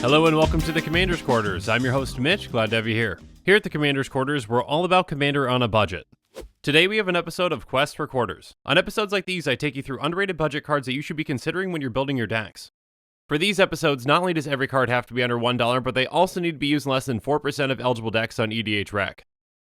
Hello and welcome to the Commander's Quarters. I'm your host Mitch, glad to have you here. Here at the Commander's Quarters, we're all about Commander on a budget. Today we have an episode of Quest for Quarters. On episodes like these, I take you through underrated budget cards that you should be considering when you're building your decks. For these episodes, not only does every card have to be under $1, but they also need to be used in less than 4% of eligible decks on EDH Rec.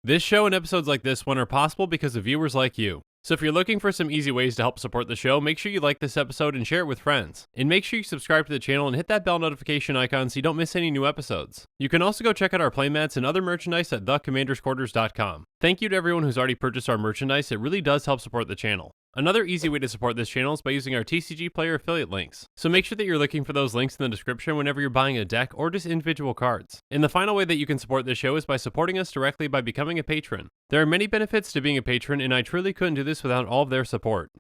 This show and episodes like this one are possible because of viewers like you. So if you're looking for some easy ways to help support the show, make sure you like this episode and share it with friends. And make sure you subscribe to the channel and hit that bell notification icon so you don't miss any new episodes. You can also go check out our playmats and other merchandise at thecommandersquarters.com. Thank you to everyone who's already purchased our merchandise, it really does help support the channel. Another easy way to support this channel is by using our TCG Player affiliate links. So make sure that you're looking for those links in the description whenever you're buying a deck or just individual cards. And the final way that you can support this show is by supporting us directly by becoming a patron. There are many benefits to being a patron, and I truly couldn't do this without all of their support.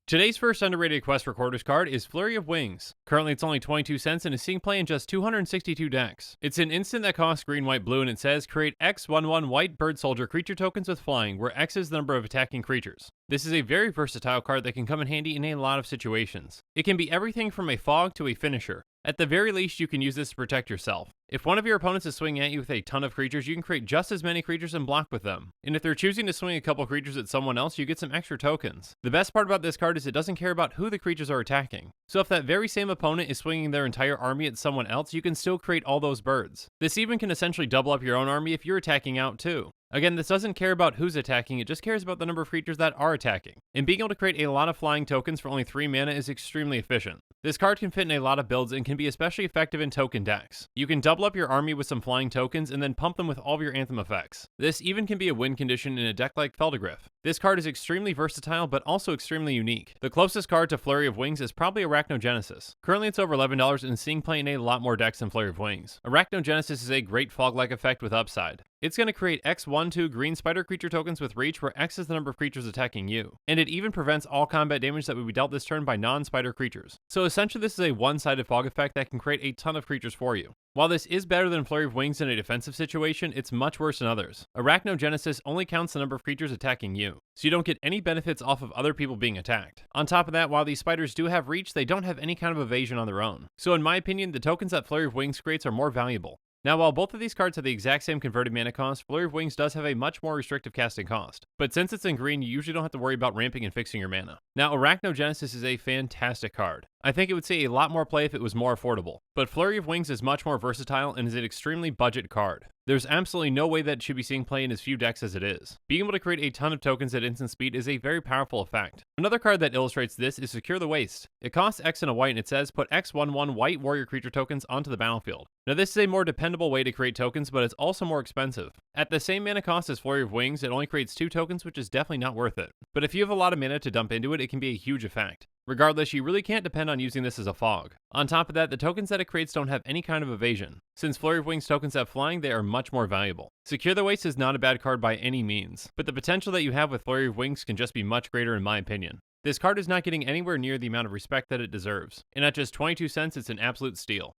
Today's first underrated Quest for Quarters card is Flurry of Wings. Currently it's only 22 cents and is seeing play in just 262 decks. It's an instant that costs green, white, blue, and it says create X/1/1 white bird soldier creature tokens with flying, where X is the number of attacking creatures. This is a very versatile card that can come in handy in a lot of situations. It can be everything from a fog to a finisher. At the very least, you can use this to protect yourself. If one of your opponents is swinging at you with a ton of creatures, you can create just as many creatures and block with them. And if they're choosing to swing a couple creatures at someone else, you get some extra tokens. The best part about this card is it doesn't care about who the creatures are attacking. So if that very same opponent is swinging their entire army at someone else, you can still create all those birds. This even can essentially double up your own army if you're attacking out too. Again, this doesn't care about who's attacking, it just cares about the number of creatures that are attacking. And being able to create a lot of flying tokens for only 3 mana is extremely efficient. This card can fit in a lot of builds and can be especially effective in token decks. You can double up your army with some flying tokens and then pump them with all of your Anthem effects. This even can be a win condition in a deck like Feldergriff. This card is extremely versatile but also extremely unique. The closest card to Flurry of Wings is probably Arachnogenesis. Currently it's over $11 and seeing play in a lot more decks than Flurry of Wings. Arachnogenesis is a great fog-like effect with upside. It's going to create X/1/2 green spider creature tokens with reach, where X is the number of creatures attacking you. And it even prevents all combat damage that would be dealt this turn by non-spider creatures. So essentially this is a one-sided fog effect that can create a ton of creatures for you. While this is better than Flurry of Wings in a defensive situation, it's much worse in others. Arachnogenesis only counts the number of creatures attacking you, so you don't get any benefits off of other people being attacked. On top of that, while these spiders do have reach, they don't have any kind of evasion on their own. So in my opinion, the tokens that Flurry of Wings creates are more valuable. Now, while both of these cards have the exact same converted mana cost, Flurry of Wings does have a much more restrictive casting cost. But since it's in green, you usually don't have to worry about ramping and fixing your mana. Now, Arachnogenesis is a fantastic card. I think it would see a lot more play if it was more affordable. But Flurry of Wings is much more versatile and is an extremely budget card. There's absolutely no way that it should be seeing play in as few decks as it is. Being able to create a ton of tokens at instant speed is a very powerful effect. Another card that illustrates this is Secure the Waste. It costs X and a white and it says put X/1/1 white warrior creature tokens onto the battlefield. Now this is a more dependable way to create tokens, but it's also more expensive. At the same mana cost as Flurry of Wings, it only creates 2 tokens, which is definitely not worth it. But if you have a lot of mana to dump into it, it can be a huge effect. Regardless, you really can't depend on using this as a fog. On top of that, the tokens that it creates don't have any kind of evasion. Since Flurry of Wings tokens have flying, they are much more valuable. Secure the Waste is not a bad card by any means, but the potential that you have with Flurry of Wings can just be much greater in my opinion. This card is not getting anywhere near the amount of respect that it deserves, and at just 22 cents, it's an absolute steal.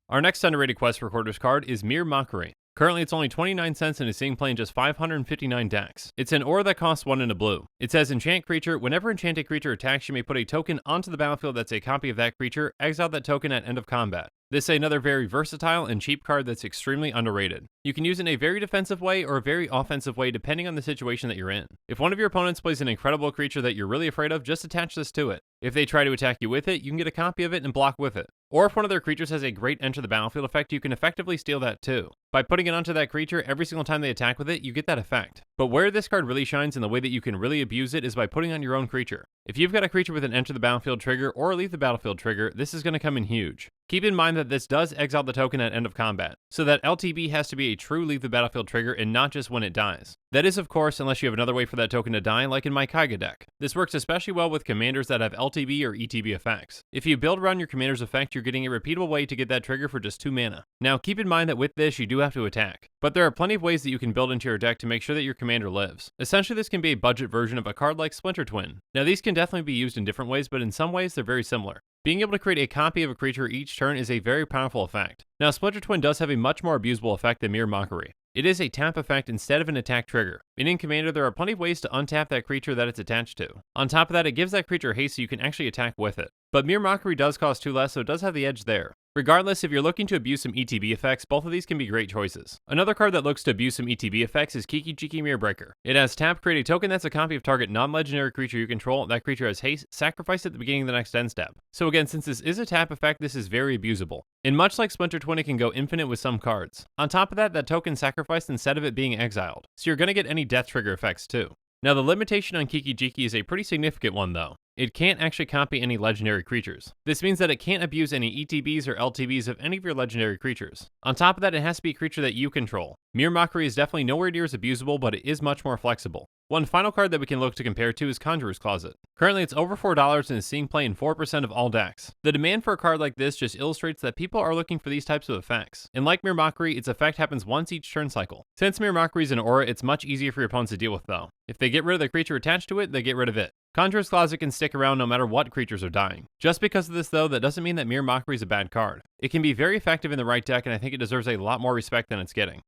Our next underrated Quest for Quarters card is Mere Mockery. Currently it's only 29 cents and is seeing play in just 559 decks. It's an aura that costs 1 and a blue. It says enchant creature, whenever enchanted creature attacks you may put a token onto the battlefield that's a copy of that creature, exile that token at end of combat. This is another very versatile and cheap card that's extremely underrated. You can use it in a very defensive way or a very offensive way depending on the situation that you're in. If one of your opponents plays an incredible creature that you're really afraid of, just attach this to it. If they try to attack you with it, you can get a copy of it and block with it. Or if one of their creatures has a great enter the battlefield effect, you can effectively steal that too. By putting it onto that creature, every single time they attack with it, you get that effect. But where this card really shines and the way that you can really abuse it is by putting on your own creature. If you've got a creature with an enter the battlefield trigger or a leave the battlefield trigger, this is going to come in huge. Keep in mind that this does exile the token at end of combat, so that LTB has to be a true leave the battlefield trigger and not just when it dies. That is, of course, unless you have another way for that token to die, like in my Kaiga deck. This works especially well with commanders that have LTB or ETB effects. If you build around your commander's effect, you're getting a repeatable way to get that trigger for just 2 mana. Now, keep in mind that with this, you do have to attack. But there are plenty of ways that you can build into your deck to make sure that your commander lives. Essentially, this can be a budget version of a card like Splinter Twin. Now, these can definitely be used in different ways, but in some ways, they're very similar. Being able to create a copy of a creature each turn is a very powerful effect. Now, Splinter Twin does have a much more abusable effect than Mere Mockery. It is a tap effect instead of an attack trigger. And in Commander, there are plenty of ways to untap that creature that it's attached to. On top of that, it gives that creature haste so you can actually attack with it. But Mere Mockery does cost 2 less, so it does have the edge there. Regardless, if you're looking to abuse some ETB effects, both of these can be great choices. Another card that looks to abuse some ETB effects is Kiki Mirror Breaker. It has tap, create a token that's a copy of target non-legendary creature you control. That creature has haste, sacrifice at the beginning of the next end step. So again, since this is a tap effect, this is very abusable. And much like Splinter Twin, it can go infinite with some cards. On top of that, that token sacrificed instead of it being exiled, so you're going to get any death trigger effects too. Now the limitation on Kiki is a pretty significant one though. It can't actually copy any legendary creatures. This means that it can't abuse any ETBs or LTBs of any of your legendary creatures. On top of that, it has to be a creature that you control. Mere Mockery is definitely nowhere near as abusable, but it is much more flexible. One final card that we can look to compare to is Conjurer's Closet. Currently it's over $4 and is seeing play in 4% of all decks. The demand for a card like this just illustrates that people are looking for these types of effects. And like Mere Mockery, its effect happens once each turn cycle. Since Mere Mockery is an aura, it's much easier for your opponents to deal with though. If they get rid of the creature attached to it, they get rid of it. Conjurer's Closet can stick around no matter what creatures are dying. Just because of this though, that doesn't mean that Mere Mockery is a bad card. It can be very effective in the right deck, and I think it deserves a lot more respect than it's getting.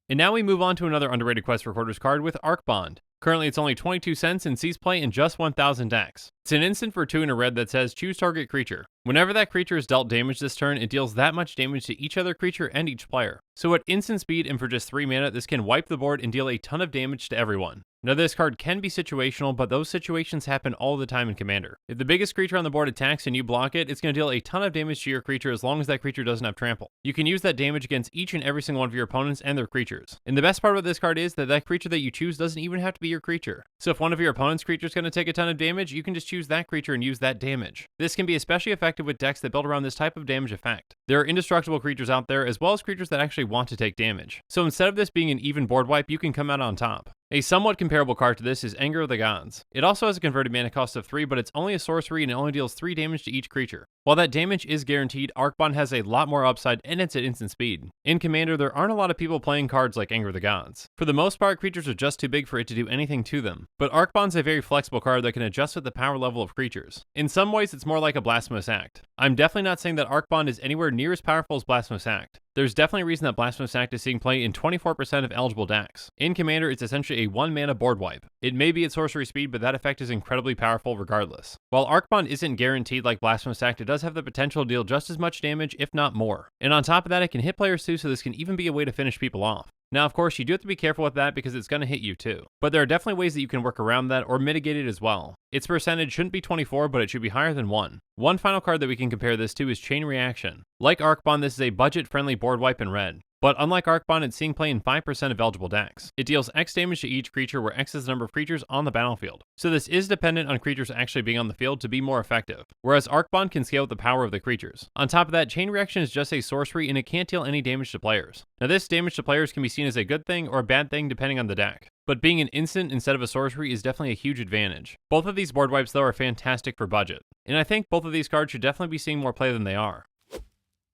And now we move on to another underrated Quest for Quarters card with Arkbond. Currently it's only 22 cents and sees play in just 1,000 decks. It's an instant for 2 and a red that says choose target creature. Whenever that creature is dealt damage this turn, it deals that much damage to each other creature and each player. So at instant speed and for just 3 mana, this can wipe the board and deal a ton of damage to everyone. Now this card can be situational, but those situations happen all the time in Commander. If the biggest creature on the board attacks and you block it, it's going to deal a ton of damage to your creature as long as that creature doesn't have trample. You can use that damage against each and every single one of your opponents and their creatures. And the best part about this card is that that creature that you choose doesn't even have to be your creature. So if one of your opponent's creatures is going to take a ton of damage, you can just choose that creature and use that damage. This can be especially effective with decks that build around this type of damage effect. There are indestructible creatures out there as well as creatures that actually want to take damage. So instead of this being an even board wipe, you can come out on top. A somewhat comparable card to this is Anger of the Gods. It also has a converted mana cost of 3, but it's only a sorcery and it only deals 3 damage to each creature. While that damage is guaranteed, Arkbond has a lot more upside and it's at instant speed. In Commander, there aren't a lot of people playing cards like Anger of the Gods. For the most part, creatures are just too big for it to do anything to them. But Arkbond's a very flexible card that can adjust with the power level of creatures. In some ways, it's more like a Blasphemous Act. I'm definitely not saying that Arkbond is anywhere near as powerful as Blasphemous Act. There's definitely a reason that Blasphemous Act is seeing play in 24% of eligible decks. In Commander, it's essentially a 1-mana board wipe. It may be at sorcery speed, but that effect is incredibly powerful regardless. While Arkbond isn't guaranteed like Blasphemous Act, it does have the potential to deal just as much damage, if not more. And on top of that, it can hit players too, so this can even be a way to finish people off. Now, of course, you do have to be careful with that because it's going to hit you too. But there are definitely ways that you can work around that or mitigate it as well. Its percentage shouldn't be 24, but it should be higher than 1. One final card that we can compare this to is Chain Reaction. Like Arkbond, this is a budget-friendly board wipe in red. But unlike Arkbond, it's seeing play in 5% of eligible decks. It deals X damage to each creature where X is the number of creatures on the battlefield. So this is dependent on creatures actually being on the field to be more effective, whereas Arkbond can scale with the power of the creatures. On top of that, Chain Reaction is just a sorcery and it can't deal any damage to players. Now this damage to players can be seen as a good thing or a bad thing depending on the deck. But being an instant instead of a sorcery is definitely a huge advantage. Both of these board wipes though are fantastic for budget. And I think both of these cards should definitely be seeing more play than they are.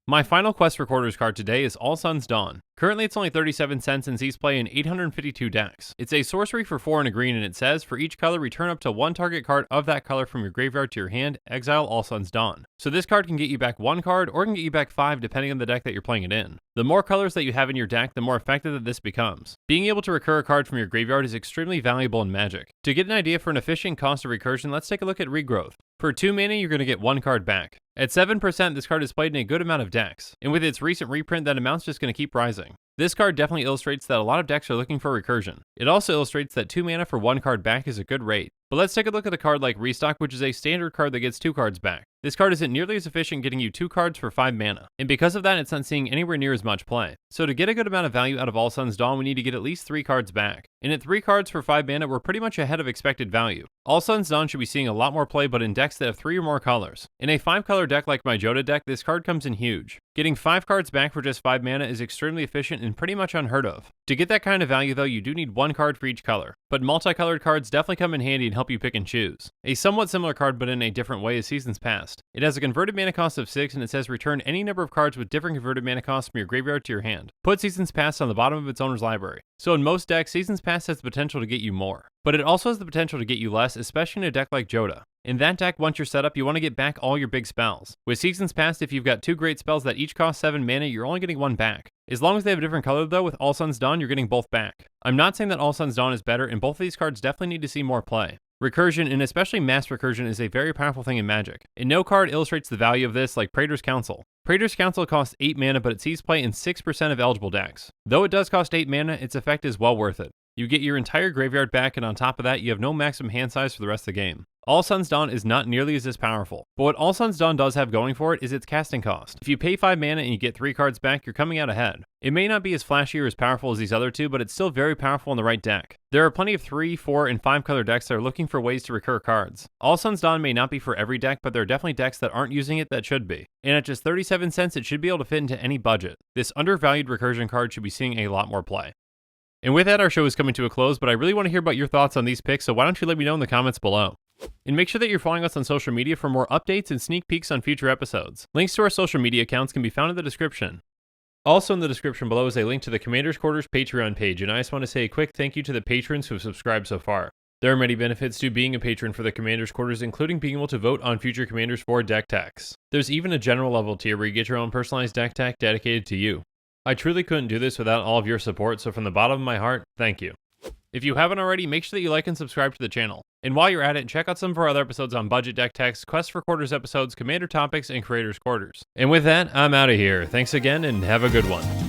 My final Quest for Quarters card today is All Sun's Dawn. Currently it's only 37 cents and sees play in 852 decks. It's a sorcery for 4 and a green, and it says, for each color, return up to 1 target card of that color from your graveyard to your hand, exile All Sun's Dawn. So this card can get you back 1 card, or can get you back 5 depending on the deck that you're playing it in. The more colors that you have in your deck, the more effective that this becomes. Being able to recur a card from your graveyard is extremely valuable in Magic. To get an idea for an efficient cost of recursion, let's take a look at Regrowth. For 2 mana, you're going to get 1 card back. At 7%, this card is played in a good amount of decks, and with its recent reprint, that amount's just going to keep rising. This card definitely illustrates that a lot of decks are looking for recursion. It also illustrates that 2 mana for 1 card back is a good rate. But let's take a look at a card like Restock, which is a standard card that gets 2 cards back. This card isn't nearly as efficient getting you 2 cards for 5 mana, and because of that, it's not seeing anywhere near as much play. So to get a good amount of value out of All Sun's Dawn, we need to get at least 3 cards back. And at 3 cards for 5 mana, we're pretty much ahead of expected value. All Sun's Dawn should be seeing a lot more play, but in decks that have 3 or more colors. In a 5-color deck like my Joda deck, this card comes in huge. Getting 5 cards back for just 5 mana is extremely efficient and pretty much unheard of. To get that kind of value though, you do need 1 card for each color. But multicolored cards definitely come in handy and help you pick and choose. A somewhat similar card but in a different way is Seasons Past. It has a converted mana cost of 6 and it says return any number of cards with different converted mana costs from your graveyard to your hand. Put Seasons Past on the bottom of its owner's library. So in most decks, Seasons Past has the potential to get you more. But it also has the potential to get you less, especially in a deck like Joda. In that deck, once you're set up, you want to get back all your big spells. With Seasons Past, if you've got 2 great spells that each cost 7 mana, you're only getting 1 back. As long as they have a different color though, with All Sun's Dawn, you're getting both back. I'm not saying that All Sun's Dawn is better, and both of these cards definitely need to see more play. Recursion, and especially mass recursion, is a very powerful thing in Magic, and no card illustrates the value of this like Praetor's Council. Praetor's Council costs 8 mana, but it sees play in 6% of eligible decks. Though it does cost 8 mana, its effect is well worth it. You get your entire graveyard back, and on top of that, you have no maximum hand size for the rest of the game. All Sun's Dawn is not nearly as powerful, but what All Sun's Dawn does have going for it is its casting cost. If you pay 5 mana and you get 3 cards back, you're coming out ahead. It may not be as flashy or as powerful as these other two, but it's still very powerful in the right deck. There are plenty of 3, 4, and 5 color decks that are looking for ways to recur cards. All Sun's Dawn may not be for every deck, but there are definitely decks that aren't using it that should be. And at just 37 cents, it should be able to fit into any budget. This undervalued recursion card should be seeing a lot more play. And with that, our show is coming to a close, but I really want to hear about your thoughts on these picks, so why don't you let me know in the comments below. And make sure that you're following us on social media for more updates and sneak peeks on future episodes. Links to our social media accounts can be found in the description. Also in the description below is a link to the Commander's Quarters Patreon page, and I just want to say a quick thank you to the patrons who have subscribed so far. There are many benefits to being a patron for the Commander's Quarters, including being able to vote on future Commanders for deck techs. There's even a general level tier where you get your own personalized deck tech dedicated to you. I truly couldn't do this without all of your support, so from the bottom of my heart, thank you. If you haven't already, make sure that you like and subscribe to the channel. And while you're at it, check out some of our other episodes on budget deck techs, Quest for Quarters episodes, Commander topics, and Creators Quarters. And with that, I'm out of here. Thanks again, and have a good one.